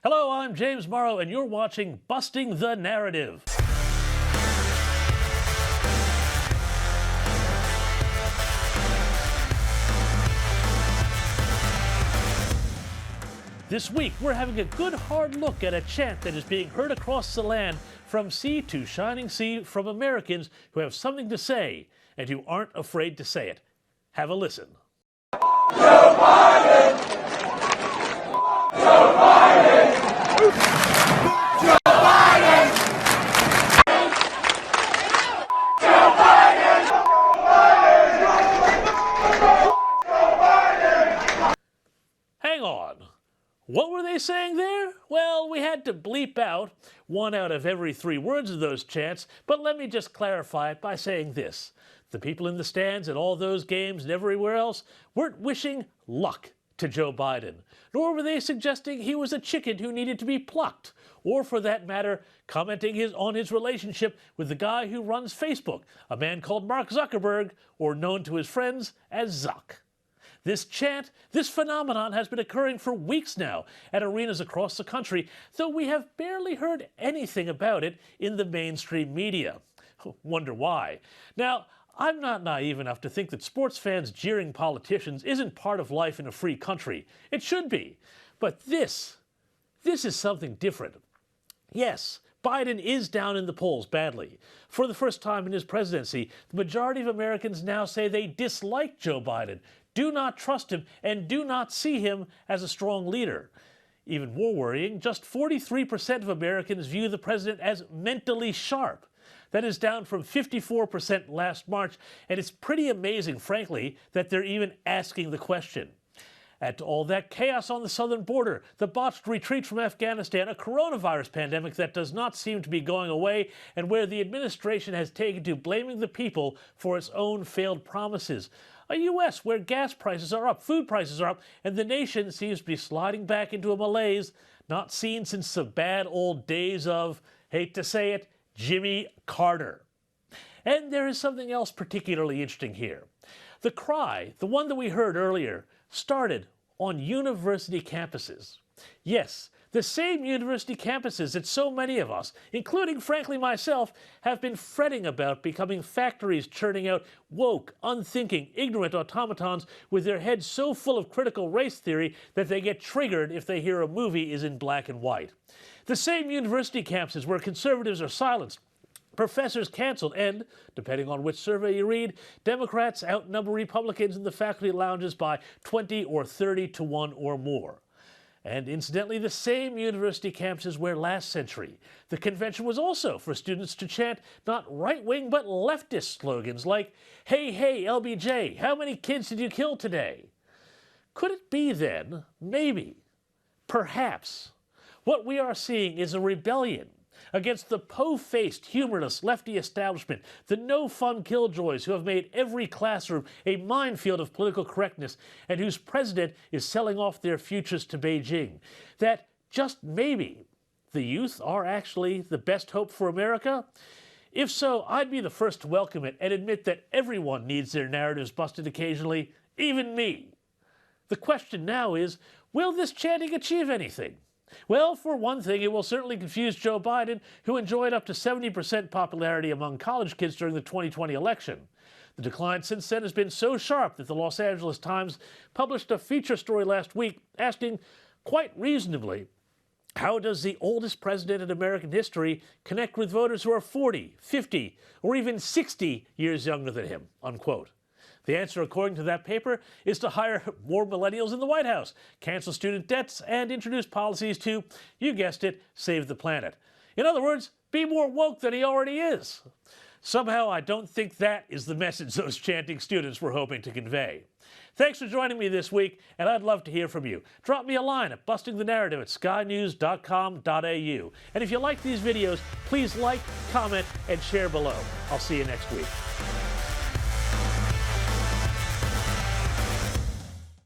Hello, I'm James Morrow, and you're watching Busting the Narrative. This week, we're having a good hard look at a chant that is being heard across the land from sea to shining sea from Americans who have something to say and who aren't afraid to say it. Have a listen. Joe Biden! Joe Biden! Joe Biden! Joe Biden! Joe Biden! Hang on. What were they saying there? Well, we had to bleep out 1 out of every 3 words of those chants, but let me just clarify it by saying this. The people in the stands at all those games and everywhere else weren't wishing luck to Joe Biden, nor were they suggesting he was a chicken who needed to be plucked, or for that matter, commenting on his relationship with the guy who runs Facebook, a man called Mark Zuckerberg, or known to his friends as Zuck. This chant, this phenomenon has been occurring for weeks now at arenas across the country, though we have barely heard anything about it in the mainstream media. Wonder why. Now, I'm not naive enough to think that sports fans jeering politicians isn't part of life in a free country. It should be. But this is something different. Yes, Biden is down in the polls badly. For the first time in his presidency, the majority of Americans now say they dislike Joe Biden, do not trust him, and do not see him as a strong leader. Even more worrying, just 43% of Americans view the president as mentally sharp. That is down from 54% last March, and it's pretty amazing, frankly, that they're even asking the question. Add to all that chaos on the southern border, the botched retreat from Afghanistan, a coronavirus pandemic that does not seem to be going away, and where the administration has taken to blaming the people for its own failed promises. A U.S. where gas prices are up, food prices are up, and the nation seems to be sliding back into a malaise not seen since the bad old days of, hate to say it, Jimmy Carter. And there is something else particularly interesting here. The cry, the one that we heard earlier, started on university campuses. Yes, the same university campuses that so many of us, including frankly myself, have been fretting about becoming factories churning out woke, unthinking, ignorant automatons with their heads so full of critical race theory that they get triggered if they hear a movie is in black and white. The same university campuses where conservatives are silenced, professors canceled, and, depending on which survey you read, Democrats outnumber Republicans in the faculty lounges by 20 or 30 to 1 or more. And incidentally, the same university campuses where last century the convention was also for students to chant not right-wing but leftist slogans like, "Hey, hey, LBJ, how many kids did you kill today?" Could it be then, maybe, perhaps, what we are seeing is a rebellion against the po-faced, humorless lefty establishment, the no-fun killjoys who have made every classroom a minefield of political correctness and whose president is selling off their futures to Beijing? That, just maybe, the youth are actually the best hope for America? If so, I'd be the first to welcome it and admit that everyone needs their narratives busted occasionally, even me. The question now is, will this chanting achieve anything? Well, for one thing, it will certainly confuse Joe Biden, who enjoyed up to 70% popularity among college kids during the 2020 election. The decline since then has been so sharp that the Los Angeles Times published a feature story last week asking, quite reasonably, how does the oldest president in American history connect with voters who are 40, 50, or even 60 years younger than him, unquote. The answer, according to that paper, is to hire more millennials in the White House, cancel student debts, and introduce policies to, you guessed it, save the planet. In other words, be more woke than he already is. Somehow, I don't think that is the message those chanting students were hoping to convey. Thanks for joining me this week, and I'd love to hear from you. Drop me a line at bustingtheNarrative@skynews.com.au. And if you like these videos, please like, comment, and share below. I'll see you next week.